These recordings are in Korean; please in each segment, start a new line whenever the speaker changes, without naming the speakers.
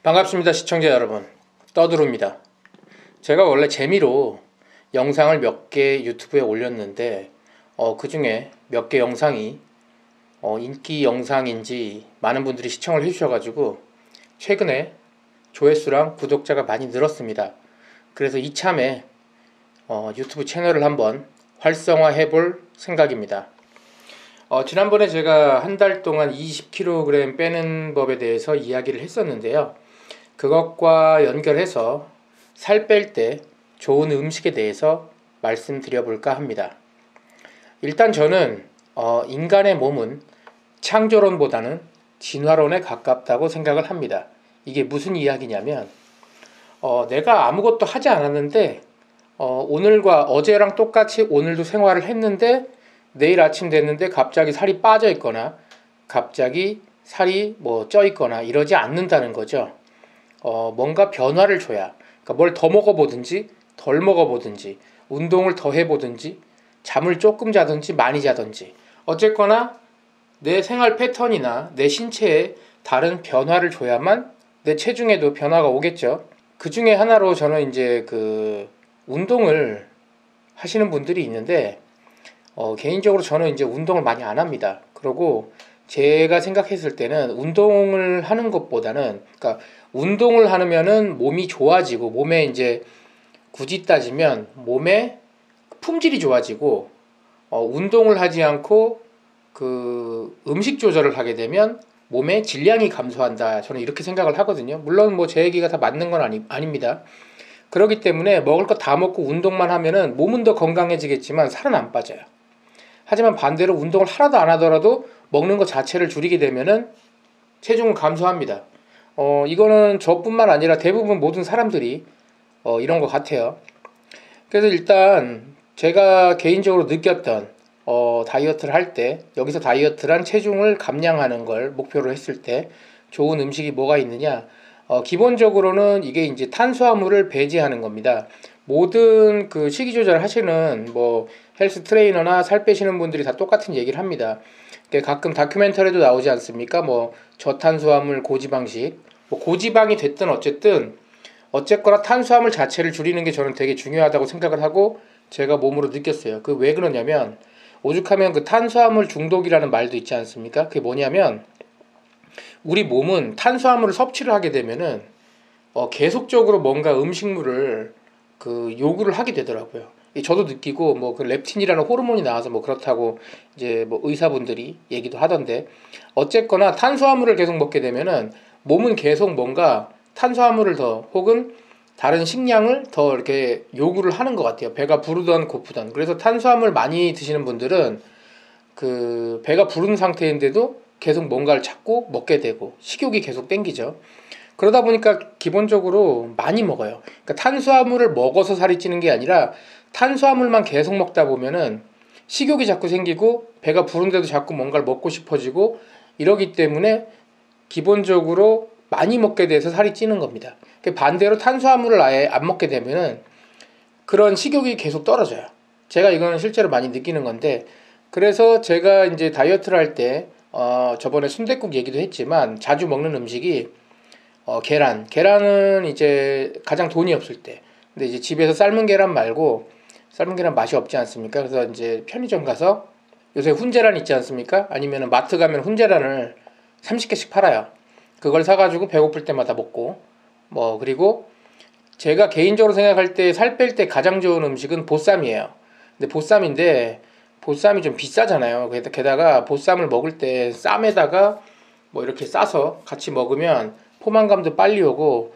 반갑습니다, 시청자 여러분. 떠드루입니다. 제가 원래 재미로 영상을 몇 개 유튜브에 올렸는데 그 중에 몇 개 영상이 인기 영상인지 많은 분들이 시청을 해주셔가지고 최근에 조회수랑 구독자가 많이 늘었습니다. 그래서 이참에 유튜브 채널을 한번 활성화해 볼 생각입니다. 지난번에 제가 한 달 동안 20kg 빼는 법에 대해서 이야기를 했었는데요. 그것과 연결해서 살 뺄 때 좋은 음식에 대해서 말씀드려 볼까 합니다. 일단 저는 인간의 몸은 창조론보다는 진화론에 가깝다고 생각을 합니다. 이게 무슨 이야기냐면 내가 아무것도 하지 않았는데 오늘과 어제랑 똑같이 오늘도 생활을 했는데 내일 아침 됐는데 갑자기 살이 빠져 있거나 갑자기 살이 쪄 있거나 이러지 않는다는 거죠. 뭔가 변화를 줘야, 그러니까 뭘 더 먹어보든지 덜 먹어보든지 운동을 더 해보든지 잠을 조금 자든지 많이 자든지 어쨌거나 내 생활 패턴이나 내 신체에 다른 변화를 줘야만 내 체중에도 변화가 오겠죠. 그 중에 하나로 저는 이제 운동을 하시는 분들이 있는데 개인적으로 저는 이제 운동을 많이 안 합니다. 그리고 제가 생각했을 때는 운동을 하는 것보다는, 그러니까 운동을 하면은 몸이 좋아지고 몸에 이제 굳이 따지면 몸의 품질이 좋아지고 운동을 하지 않고 음식 조절을 하게 되면 몸의 질량이 감소한다. 저는 이렇게 생각을 하거든요. 물론 제 얘기가 다 맞는 건 아닙니다. 그렇기 때문에 먹을 거 다 먹고 운동만 하면은 몸은 더 건강해지겠지만 살은 안 빠져요. 하지만 반대로 운동을 하나도 안 하더라도 먹는 것 자체를 줄이게 되면은 체중은 감소합니다. 이거는 저뿐만 아니라 대부분 모든 사람들이 이런 것 같아요. 그래서 일단 제가 개인적으로 느꼈던 다이어트를 할 때, 여기서 다이어트란 체중을 감량하는 걸 목표로 했을 때 좋은 음식이 뭐가 있느냐, 기본적으로는 이게 이제 탄수화물을 배제하는 겁니다. 모든 식이 조절 하시는 헬스 트레이너나 살 빼시는 분들이 다 똑같은 얘기를 합니다. 가끔 다큐멘터리도 나오지 않습니까? 저탄수화물 고지방식, 고지방이 됐든 어쨌거나 탄수화물 자체를 줄이는 게 저는 되게 중요하다고 생각을 하고 제가 몸으로 느꼈어요. 왜 그러냐면 오죽하면 탄수화물 중독이라는 말도 있지 않습니까? 그게 뭐냐면 우리 몸은 탄수화물을 섭취를 하게 되면은 계속적으로 뭔가 음식물을 요구를 하게 되더라고요. 저도 느끼고 렙틴이라는 호르몬이 나와서 그렇다고 이제 의사분들이 얘기도 하던데, 어쨌거나 탄수화물을 계속 먹게 되면은 몸은 계속 뭔가 탄수화물을 더 혹은 다른 식량을 더 이렇게 요구를 하는 것 같아요. 배가 부르던 고프던. 그래서 탄수화물 많이 드시는 분들은 배가 부른 상태인데도 계속 뭔가를 찾고 먹게 되고 식욕이 계속 땡기죠. 그러다 보니까 기본적으로 많이 먹어요. 그러니까 탄수화물을 먹어서 살이 찌는 게 아니라 탄수화물만 계속 먹다 보면은 식욕이 자꾸 생기고 배가 부른데도 자꾸 뭔가를 먹고 싶어지고 이러기 때문에 기본적으로 많이 먹게 돼서 살이 찌는 겁니다. 반대로 탄수화물을 아예 안 먹게 되면은 그런 식욕이 계속 떨어져요. 제가 이거는 실제로 많이 느끼는 건데, 그래서 제가 이제 다이어트를 할 때 저번에 순댓국 얘기도 했지만 자주 먹는 음식이 계란은 이제 가장 돈이 없을 때, 근데 이제 집에서 삶은 계란 말고, 삶은 계란 맛이 없지 않습니까? 그래서 이제 편의점 가서 요새 훈제란 있지 않습니까? 아니면 마트 가면 훈제란을 30개씩 팔아요. 그걸 사가지고 배고플 때마다 먹고, 그리고 제가 개인적으로 생각할 때 살 뺄 때 가장 좋은 음식은 보쌈이에요. 근데 보쌈이 좀 비싸잖아요. 게다가 보쌈을 먹을 때 쌈에다가 이렇게 싸서 같이 먹으면 포만감도 빨리 오고,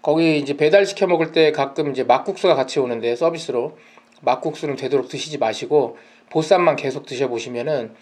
거기 이제 배달시켜 먹을 때 가끔 이제 막국수가 같이 오는데 서비스로, 막국수는 되도록 드시지 마시고 보쌈만 계속 드셔보시면은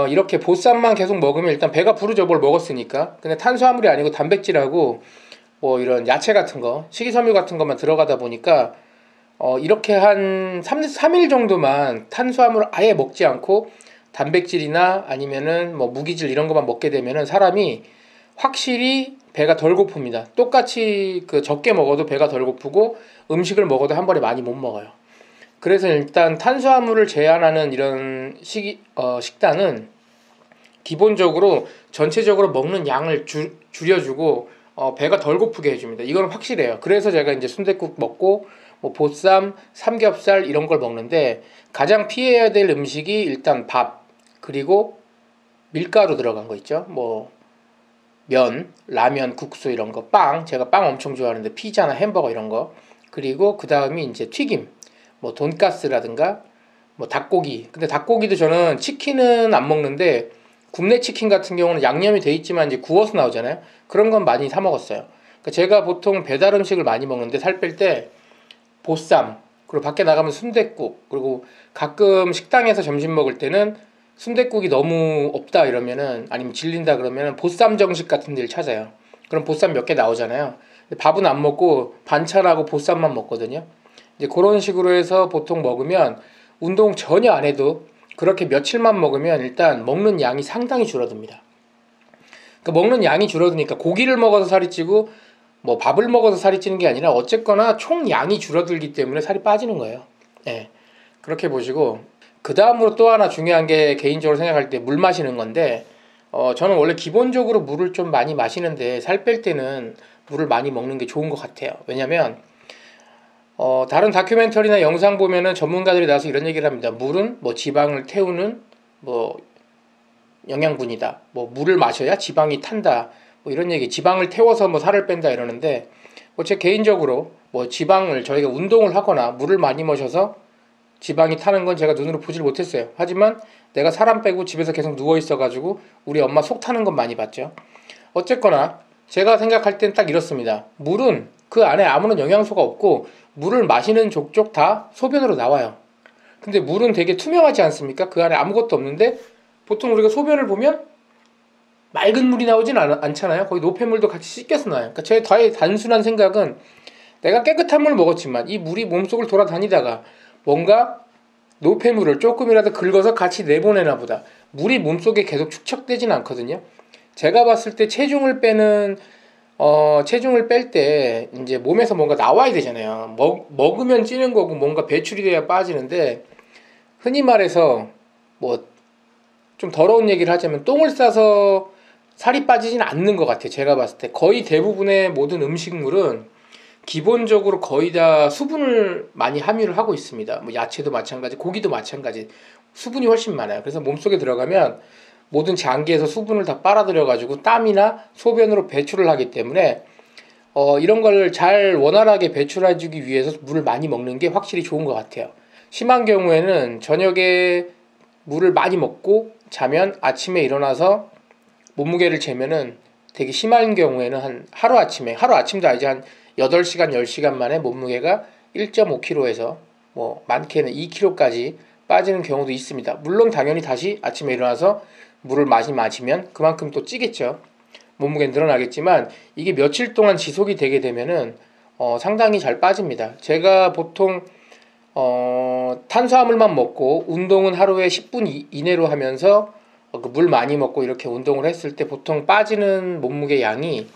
이렇게 보쌈만 계속 먹으면 일단 배가 부르죠. 뭘 먹었으니까. 근데 탄수화물이 아니고 단백질하고 이런 야채 같은 거, 식이섬유 같은 것만 들어가다 보니까 이렇게 한 3일 정도만 탄수화물을 아예 먹지 않고 단백질이나 아니면은 무기질 이런 것만 먹게 되면은 사람이 확실히 배가 덜 고픕니다. 똑같이 적게 먹어도 배가 덜 고프고 음식을 먹어도 한 번에 많이 못 먹어요. 그래서 일단 탄수화물을 제한하는 이런 식단은 기본적으로 전체적으로 먹는 양을 줄여주고 배가 덜 고프게 해줍니다. 이건 확실해요. 그래서 제가 이제 순댓국 먹고 뭐 보쌈, 삼겹살 이런 걸 먹는데 가장 피해야 될 음식이 일단 밥, 그리고 밀가루 들어간 거 있죠. 뭐 면, 라면, 국수 이런 거, 빵, 제가 빵 엄청 좋아하는데 피자나 햄버거 이런 거, 그리고 그 다음이 이제 튀김, 뭐 돈가스라든가 뭐 닭고기. 근데 닭고기도 저는 치킨은 안 먹는데 굽네 치킨 같은 경우는 양념이 돼 있지만 이제 구워서 나오잖아요. 그런 건 많이 사 먹었어요. 그러니까 제가 보통 배달 음식을 많이 먹는데 살 뺄 때 보쌈, 그리고 밖에 나가면 순댓국, 그리고 가끔 식당에서 점심 먹을 때는 순댓국이 너무 없다 이러면은, 아니면 질린다 그러면은 보쌈 정식 같은 데를 찾아요. 그럼 보쌈 몇 개 나오잖아요. 근데 밥은 안 먹고 반찬하고 보쌈만 먹거든요. 이제 그런 식으로 해서 보통 먹으면 운동 전혀 안 해도 그렇게 며칠만 먹으면 일단 먹는 양이 상당히 줄어듭니다. 그러니까 먹는 양이 줄어드니까 고기를 먹어서 살이 찌고 뭐 밥을 먹어서 살이 찌는 게 아니라 어쨌거나 총 양이 줄어들기 때문에 살이 빠지는 거예요. 예. 그렇게 보시고, 그 다음으로 또 하나 중요한 게 개인적으로 생각할 때 물 마시는 건데, 저는 원래 기본적으로 물을 좀 많이 마시는데 살 뺄 때는 물을 많이 먹는 게 좋은 것 같아요. 왜냐면 다른 다큐멘터리나 영상 보면은 전문가들이 나와서 이런 얘기를 합니다. 물은 뭐 지방을 태우는 뭐 영양분이다. 뭐 물을 마셔야 지방이 탄다. 뭐 이런 얘기, 지방을 태워서 뭐 살을 뺀다 이러는데, 뭐 제 개인적으로 뭐 지방을, 저희가 운동을 하거나 물을 많이 마셔서 지방이 타는 건 제가 눈으로 보질 못했어요. 하지만 내가 사람 빼고 집에서 계속 누워 있어가지고 우리 엄마 속 타는 건 많이 봤죠. 어쨌거나 제가 생각할 땐 딱 이렇습니다. 물은 그 안에 아무런 영양소가 없고 물을 마시는 족족 다 소변으로 나와요. 근데 물은 되게 투명하지 않습니까? 그 안에 아무것도 없는데 보통 우리가 소변을 보면 맑은 물이 나오진 않잖아요. 거의 노폐물도 같이 씻겨서 나와요. 그러니까 제 단순한 생각은, 내가 깨끗한 물 먹었지만 이 물이 몸속을 돌아다니다가 뭔가 노폐물을 조금이라도 긁어서 같이 내보내나 보다. 물이 몸속에 계속 축적되진 않거든요. 제가 봤을 때 체중을 뺄 때 이제 몸에서 뭔가 나와야 되잖아요. 먹으면 찌는 거고 뭔가 배출이 돼야 빠지는데, 흔히 말해서 뭐 좀 더러운 얘기를 하자면 똥을 싸서 살이 빠지진 않는 것 같아요. 제가 봤을 때 거의 대부분의 모든 음식물은 기본적으로 거의 다 수분을 많이 함유를 하고 있습니다. 뭐 야채도 마찬가지, 고기도 마찬가지, 수분이 훨씬 많아요. 그래서 몸속에 들어가면 모든 장기에서 수분을 다 빨아들여 가지고 땀이나 소변으로 배출을 하기 때문에 이런 걸 잘 원활하게 배출해주기 위해서 물을 많이 먹는 게 확실히 좋은 것 같아요. 심한 경우에는 저녁에 물을 많이 먹고 자면 아침에 일어나서 몸무게를 재면은, 되게 심한 경우에는 하루아침도 아니지, 한 8시간, 10시간 만에 몸무게가 1.5kg에서 뭐 많게는 2kg까지 빠지는 경우도 있습니다. 물론 당연히 다시 아침에 일어나서 물을 많이 마시면 그만큼 또 찌겠죠. 몸무게는 늘어나겠지만 이게 며칠 동안 지속이 되게 되면은 상당히 잘 빠집니다. 제가 보통 탄수화물만 먹고 운동은 하루에 10분 이내로 하면서 물 많이 먹고 이렇게 운동을 했을 때 보통 빠지는 몸무게 양이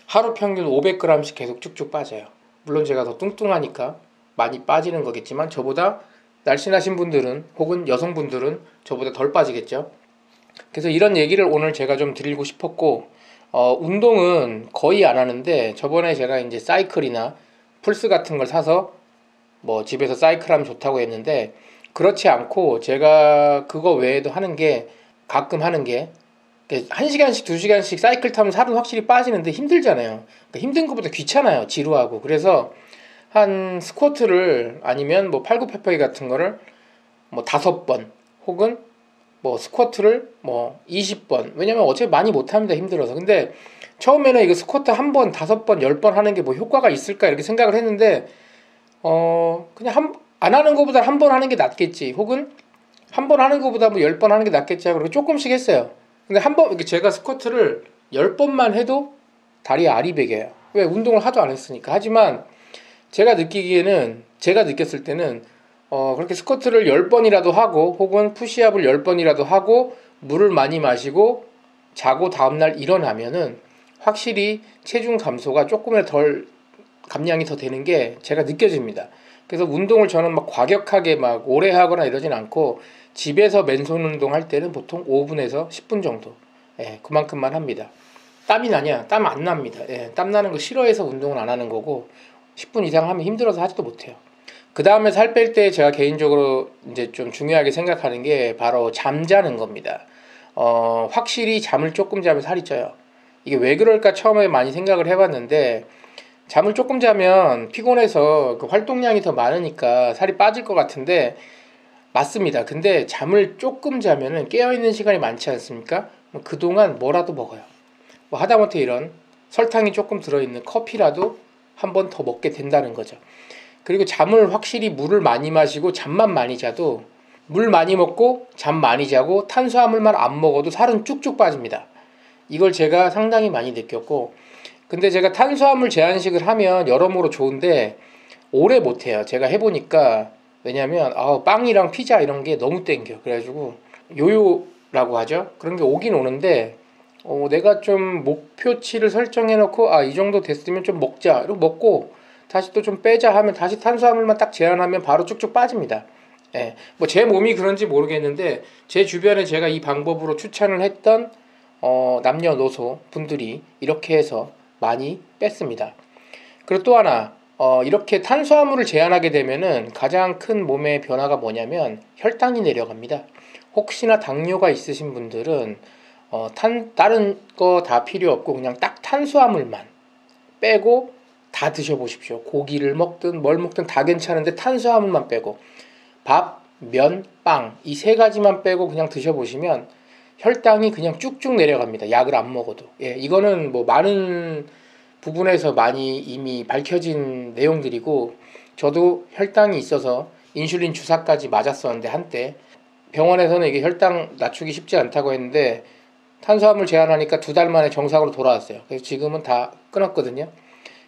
하루 평균 500g씩 계속 쭉쭉 빠져요. 물론 제가 더 뚱뚱하니까 많이 빠지는 거겠지만 저보다 날씬하신 분들은, 혹은 여성분들은 저보다 덜 빠지겠죠. 그래서 이런 얘기를 오늘 제가 좀 드리고 싶었고, 운동은 거의 안 하는데 저번에 제가 이제 사이클이나 플스 같은 걸 사서 뭐 집에서 사이클하면 좋다고 했는데, 그렇지 않고 제가 그거 외에도 가끔 하는 게 1시간씩 2시간씩 사이클 타면 살은 확실히 빠지는데 힘들잖아요. 그러니까 힘든 것보다 귀찮아요. 지루하고. 그래서 한 스쿼트를, 아니면 뭐 팔굽혀펴기 같은 거를 뭐 5번, 혹은 뭐 스쿼트를 뭐 20번. 왜냐면 어차피 많이 못합니다. 힘들어서. 근데 처음에는 이거 스쿼트 한 번, 5번, 10번 하는 게 뭐 효과가 있을까 이렇게 생각을 했는데, 그냥 안 하는 것보다 한 번 하는 게 낫겠지, 혹은 한 번 하는 것보다 뭐 10번 하는 게 낫겠지 하고 조금씩 했어요. 근데 제가 스쿼트를 10번만 해도 다리에 알이 배겨요. 왜? 운동을 하도 안 했으니까. 하지만 제가 느꼈을 때는 그렇게 스쿼트를 10번이라도 하고, 혹은 푸시업을 10번이라도 하고 물을 많이 마시고 자고 다음날 일어나면은 확실히 체중 감소가 조금이라도 감량이 더 되는 게 제가 느껴집니다. 그래서 운동을 저는 막 과격하게 막 오래 하거나 이러진 않고, 집에서 맨손 운동 할 때는 보통 5분에서 10분 정도, 그만큼만 합니다. 땀이 나냐? 땀 안 납니다. 예, 땀 나는 거 싫어해서 운동을 안 하는 거고 10분 이상 하면 힘들어서 하지도 못해요. 그 다음에 살 뺄 때 제가 개인적으로 이제 좀 중요하게 생각하는 게 바로 잠자는 겁니다. 확실히 잠을 조금 자면 살이 쪄요. 이게 왜 그럴까 처음에 많이 생각을 해봤는데 잠을 조금 자면 피곤해서 그 활동량이 더 많으니까 살이 빠질 것 같은데 맞습니다. 근데 잠을 조금 자면은 깨어있는 시간이 많지 않습니까? 그동안 뭐라도 먹어요. 뭐 하다못해 이런 설탕이 조금 들어있는 커피라도 한 번 더 먹게 된다는 거죠. 그리고 잠을 확실히 물을 많이 마시고 잠만 많이 자도 물 많이 먹고 잠 많이 자고 탄수화물만 안 먹어도 살은 쭉쭉 빠집니다. 이걸 제가 상당히 많이 느꼈고 근데 제가 탄수화물 제한식을 하면 여러모로 좋은데 오래 못해요. 제가 해보니까 왜냐면 빵이랑 피자 이런 게 너무 땡겨. 그래가지고 요요라고 하죠. 그런 게 오긴 오는데 내가 좀 목표치를 설정해놓고 이 정도 됐으면 좀 먹자 이러고 먹고 다시 또 좀 빼자 하면 다시 탄수화물만 딱 제한하면 바로 쭉쭉 빠집니다. 예, 뭐 제 몸이 그런지 모르겠는데 제 주변에 제가 이 방법으로 추천을 했던 남녀노소 분들이 이렇게 해서 많이 뺐습니다. 그리고 또 하나 이렇게 탄수화물을 제한하게 되면은 가장 큰 몸의 변화가 뭐냐면 혈당이 내려갑니다. 혹시나 당뇨가 있으신 분들은 다른 거 다 필요 없고 그냥 딱 탄수화물만 빼고 다 드셔보십시오. 고기를 먹든 뭘 먹든 다 괜찮은데 탄수화물만 빼고 밥, 면, 빵 이 세 가지만 빼고 그냥 드셔보시면 혈당이 그냥 쭉쭉 내려갑니다. 약을 안 먹어도. 예, 이거는 뭐 많은 부분에서 많이 이미 밝혀진 내용들이고 저도 혈당이 있어서 인슐린 주사까지 맞았었는데 한때 병원에서는 이게 혈당 낮추기 쉽지 않다고 했는데 탄수화물 제한하니까 2달 만에 정상으로 돌아왔어요. 그래서 지금은 다 끊었거든요.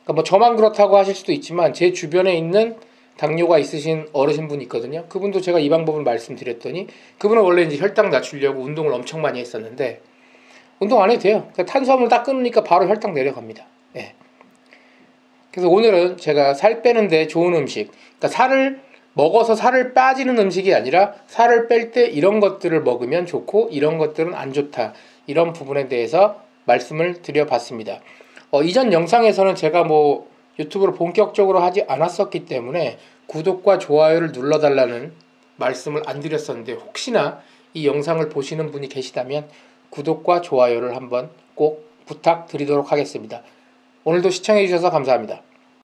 그러니까 뭐 저만 그렇다고 하실 수도 있지만 제 주변에 있는 당뇨가 있으신 어르신분이 있거든요. 그분도 제가 이 방법을 말씀드렸더니 그분은 원래 이제 혈당 낮추려고 운동을 엄청 많이 했었는데 운동 안 해도 돼요. 그러니까 탄수화물 딱 끊으니까 바로 혈당 내려갑니다. 예. 그래서 오늘은 제가 살 빼는데 좋은 음식, 그러니까 살을 먹어서 살을 빠지는 음식이 아니라 살을 뺄 때 이런 것들을 먹으면 좋고 이런 것들은 안 좋다. 이런 부분에 대해서 말씀을 드려봤습니다. 이전 영상에서는 제가 뭐 유튜브를 본격적으로 하지 않았었기 때문에 구독과 좋아요를 눌러달라는 말씀을 안 드렸었는데 혹시나 이 영상을 보시는 분이 계시다면 구독과 좋아요를 한번 꼭 부탁드리도록 하겠습니다. 오늘도 시청해주셔서 감사합니다.